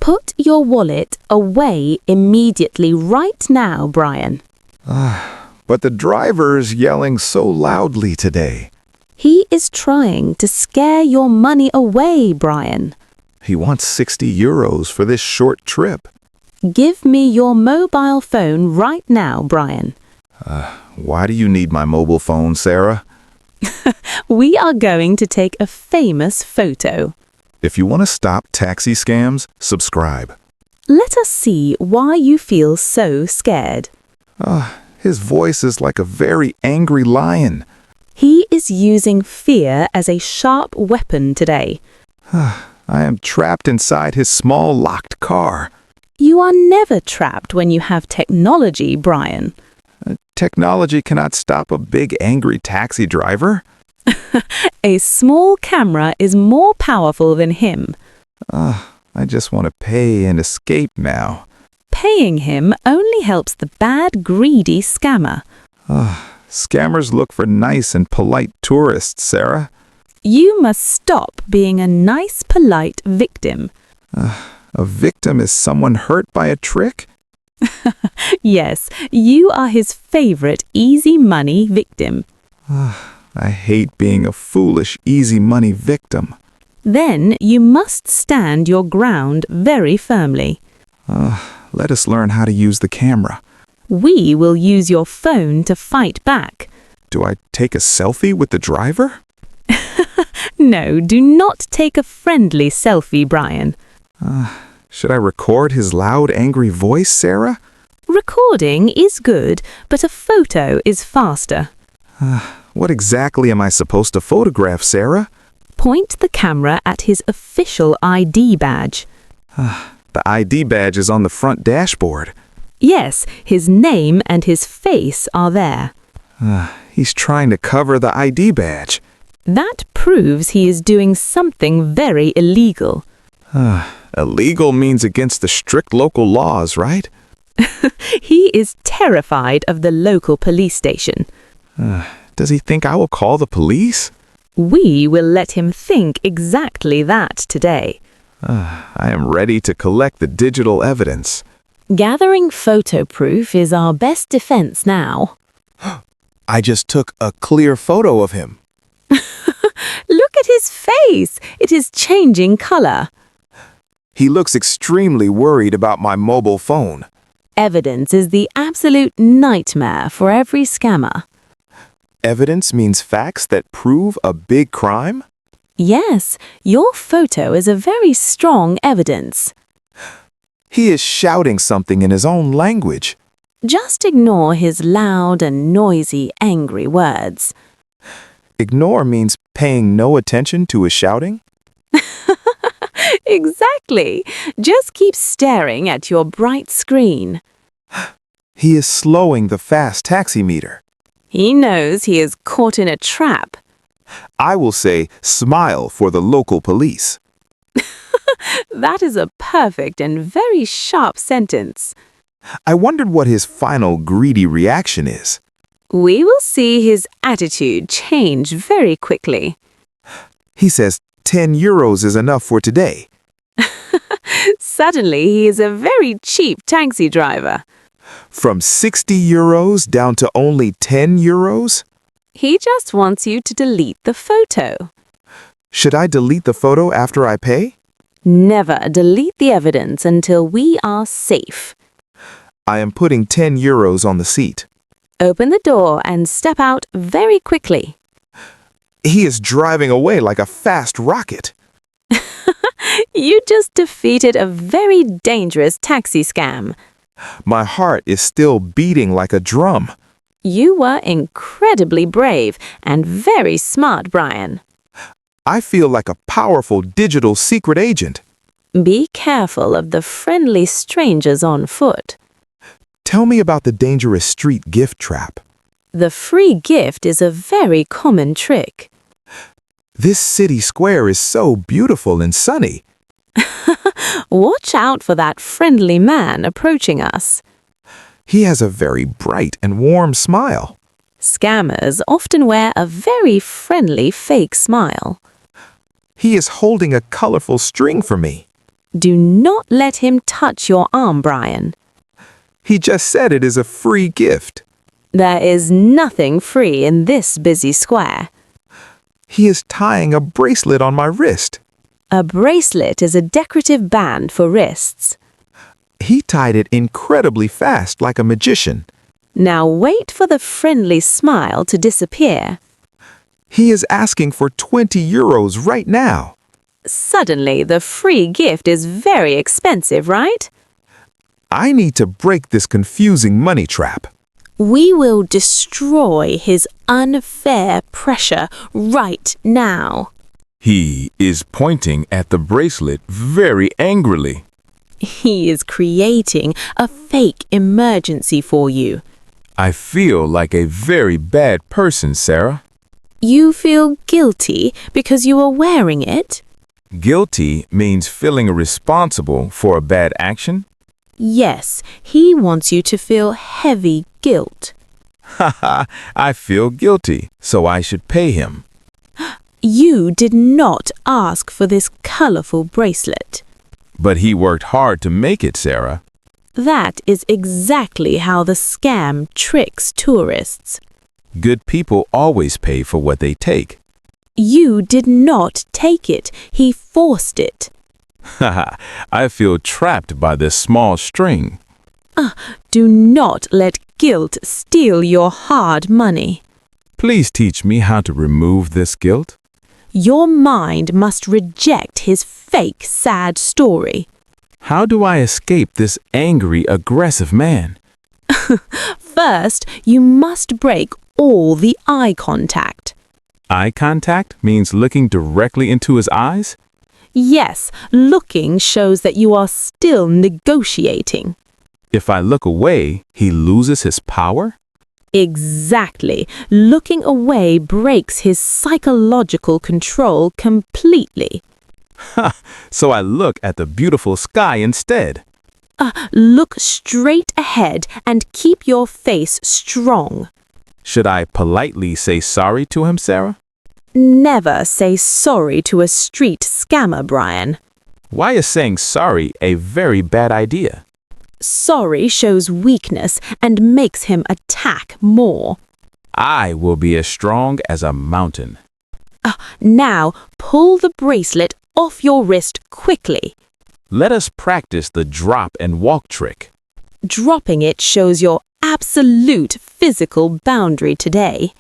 Put your wallet away immediately right now, Brian. But the driver's yelling so loudly today. He is trying to scare your money away, Brian. He wants 60 euros for this short trip. Give me your mobile phone right now, Brian. Why do you need my mobile phone, Sarah? We are going to take a famous photo. If you want to stop taxi scams, subscribe. Let us see why you feel so scared. His voice is like a very angry lion. He is using fear as a sharp weapon today. I am trapped inside his small locked car. You are never trapped when you have technology, Brian. Technology cannot stop a big angry taxi driver. A small camera is more powerful than him. I just want to pay and escape now. Paying him only helps the bad, greedy scammer. Scammers look for nice and polite tourists, Sarah. You must stop being a nice, polite victim. A victim is someone hurt by a trick? Yes, you are his favorite easy money victim. I hate being a foolish, easy money victim. Then you must stand your ground very firmly. Let us learn how to use the camera. We will use your phone to fight back. Do I take a selfie with the driver? No, do not take a friendly selfie, Brian. Should I record his loud, angry voice, Sarah? Recording is good, but a photo is faster. What exactly am I supposed to photograph, Sarah? Point the camera at his official ID badge. The ID badge is on the front dashboard. Yes, his name and his face are there. He's trying to cover the ID badge. That proves he is doing something very illegal. Illegal means against the strict local laws, right? He is terrified of the local police station. Does he think I will call the police? We will let him think exactly that today. I am ready to collect the digital evidence. Gathering photo proof is our best defense now. I just took a clear photo of him. Look at his face. It is changing color. He looks extremely worried about my mobile phone. Evidence is the absolute nightmare for every scammer. Evidence means facts that prove a big crime? Yes, your photo is a very strong evidence. He is shouting something in his own language. Just ignore his loud and noisy, angry words. Ignore means paying no attention to his shouting? Exactly. Just keep staring at your bright screen. He is slowing the fast taxi meter. He knows he is caught in a trap. I will say, smile for the local police. That is a perfect and very sharp sentence. I wondered what his final greedy reaction is. We will see his attitude change very quickly. He says 10 euros is enough for today. Suddenly, he is a very cheap taxi driver. From 60 euros down to only 10 euros? He just wants you to delete the photo. Should I delete the photo after I pay? Never delete the evidence until we are safe. I am putting 10 euros on the seat. Open the door and step out very quickly. He is driving away like a fast rocket. You just defeated a very dangerous taxi scam. My heart is still beating like a drum. You were incredibly brave and very smart, Brian. I feel like a powerful digital secret agent. Be careful of the friendly strangers on foot. Tell me about the dangerous street gift trap. The free gift is a very common trick. This city square is so beautiful and sunny. Watch out for that friendly man approaching us. He has a very bright and warm smile. Scammers often wear a very friendly fake smile. He is holding a colorful string for me. Do not let him touch your arm, Brian. He just said it is a free gift. There is nothing free in this busy square. He is tying a bracelet on my wrist. A bracelet is a decorative band for wrists. He tied it incredibly fast like a magician. Now wait for the friendly smile to disappear. He is asking for 20 euros right now. Suddenly, the free gift is very expensive, right? I need to break this confusing money trap. We will destroy his unfair pressure right now. He is pointing at the bracelet very angrily. He is creating a fake emergency for you. I feel like a very bad person, Sarah. You feel guilty because you are wearing it? Guilty means feeling responsible for a bad action. Yes, he wants you to feel heavy guilt. Haha, I feel guilty, so I should pay him. You did not ask for this colorful bracelet. But he worked hard to make it, Sarah. That is exactly how the scam tricks tourists. Good people always pay for what they take. You did not take it. He forced it. Haha, I feel trapped by this small string. Do not let guilt steal your hard money. Please teach me how to remove this guilt. Your mind must reject his fake sad story. How do I escape this angry, aggressive man? First, you must break all the eye contact. Eye contact means looking directly into his eyes? Yes, looking shows that you are still negotiating. If I look away, he loses his power? Exactly. Looking away breaks his psychological control completely. So I look at the beautiful sky instead. Look straight ahead and keep your face strong. Should I politely say sorry to him, Sarah? Never say sorry to a street scammer, Brian. Why is saying sorry a very bad idea? Sorry shows weakness and makes him attack more. I will be as strong as a mountain. Now, pull the bracelet off your wrist quickly. Let us practice the drop and walk trick. Dropping it shows your absolute physical boundary today.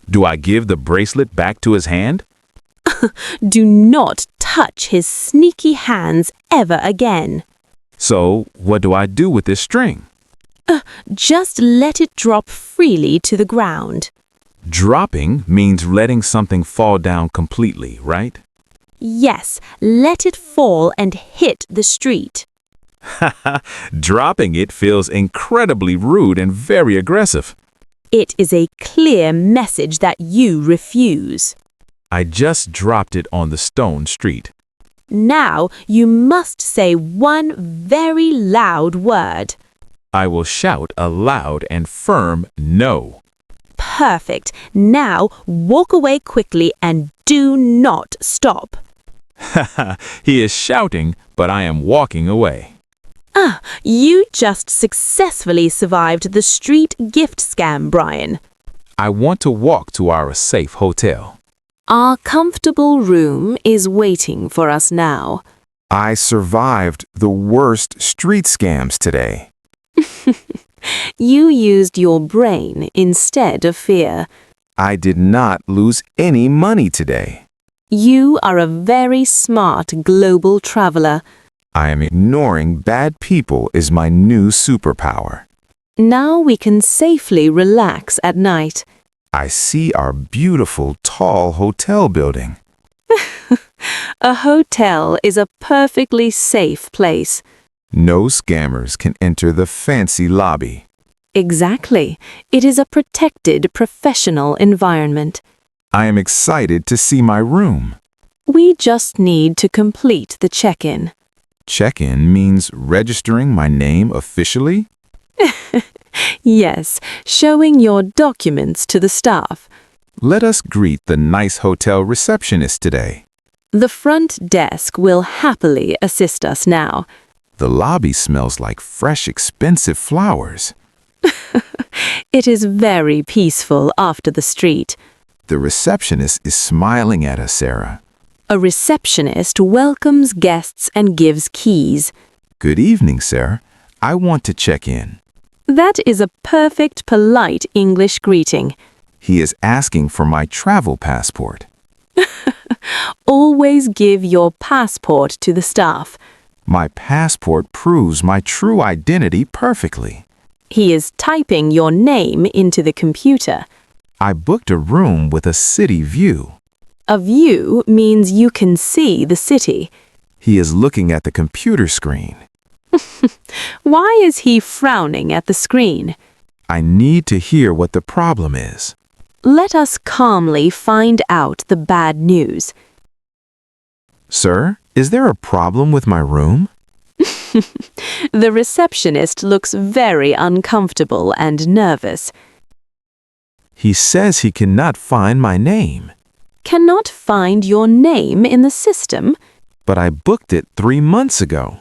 Do I give the bracelet back to his hand? Do not touch his sneaky hands ever again. So, what do I do with this string? Just let it drop freely to the ground. Dropping means letting something fall down completely, right? Yes, let it fall and hit the street. Dropping it feels incredibly rude and very aggressive. It is a clear message that you refuse. I just dropped it on the stone street. Now you must say one very loud word. I will shout a loud and firm no. Perfect. Now walk away quickly and do not stop. He is shouting, but I am walking away. You just successfully survived the street gift scam, Brian. I want to walk to our safe hotel. Our comfortable room is waiting for us now. I survived the worst street scams today. You used your brain instead of fear. I did not lose any money today. You are a very smart global traveler. I am ignoring bad people is my new superpower. Now we can safely relax at night. I see our beautiful, tall hotel building. A hotel is a perfectly safe place. No scammers can enter the fancy lobby. Exactly. It is a protected professional environment. I am excited to see my room. We just need to complete the check-in. Check-in means registering my name officially? Yes, showing your documents to the staff. Let us greet the nice hotel receptionist today. The front desk will happily assist us now. The lobby smells like fresh, expensive flowers. It is very peaceful after the street. The receptionist is smiling at us, Sarah. A receptionist welcomes guests and gives keys. Good evening, sir. I want to check in. That is a perfect, polite English greeting. He is asking for my travel passport. Always give your passport to the staff. My passport proves my true identity perfectly. He is typing your name into the computer. I booked a room with a city view. A view means you can see the city. He is looking at the computer screen. Why is he frowning at the screen? I need to hear what the problem is. Let us calmly find out the bad news. Sir, is there a problem with my room? The receptionist looks very uncomfortable and nervous. He says he cannot find my name. Cannot find your name in the system? But I booked it 3 months ago.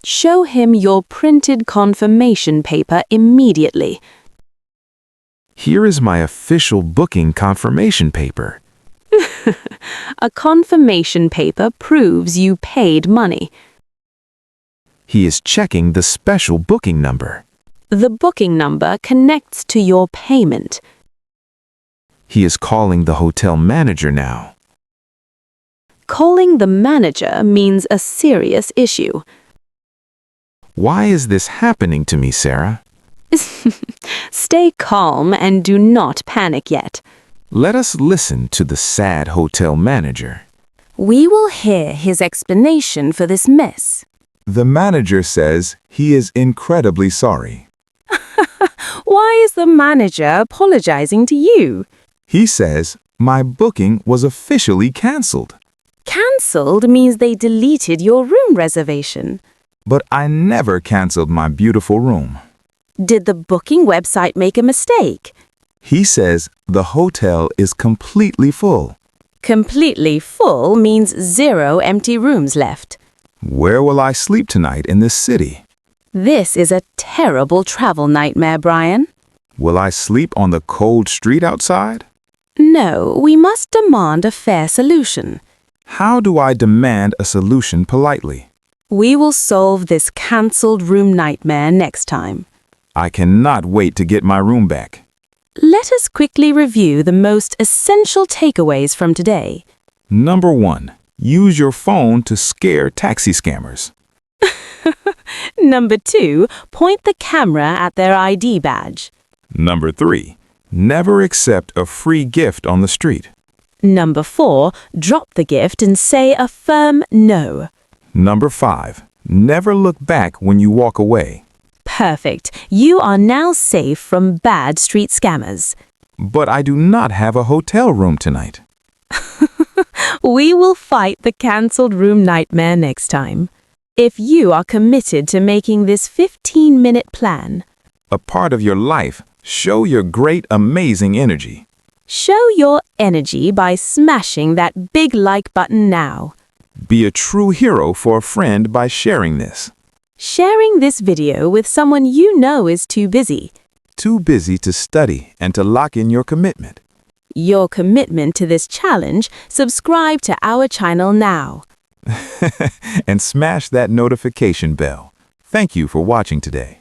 Show him your printed confirmation paper immediately. Here is my official booking confirmation paper. A confirmation paper proves you paid money. He is checking the special booking number. The booking number connects to your payment. He is calling the hotel manager now. Calling the manager means a serious issue. Why is this happening to me, Sarah? Stay calm and do not panic yet. Let us listen to the sad hotel manager. We will hear his explanation for this mess. The manager says he is incredibly sorry. Why is the manager apologizing to you? He says my booking was officially cancelled. Cancelled means they deleted your room reservation. But I never cancelled my beautiful room. Did the booking website make a mistake? He says the hotel is completely full. Completely full means 0 empty rooms left. Where will I sleep tonight in this city? This is a terrible travel nightmare, Brian. Will I sleep on the cold street outside? No, we must demand a fair solution. How do I demand a solution politely? We will solve this cancelled room nightmare next time. I cannot wait to get my room back. Let us quickly review the most essential takeaways from today. Number 1. Use your phone to scare taxi scammers. Number 2, point the camera at their ID badge. Number 3. Never accept a free gift on the street. Number 4, drop the gift and say a firm no. Number 5. Never look back when you walk away. Perfect. You are now safe from bad street scammers. But I do not have a hotel room tonight. We will fight the cancelled room nightmare next time. If you are committed to making this 15-minute plan, A part of your life, show your great, amazing energy. show your energy by smashing that big like button now. Be a true hero for a friend by sharing this. Sharing this video with someone you know is too busy. Too busy to study and to lock in your commitment. Your commitment to this challenge, subscribe to our channel now. And smash that notification bell. Thank you for watching today.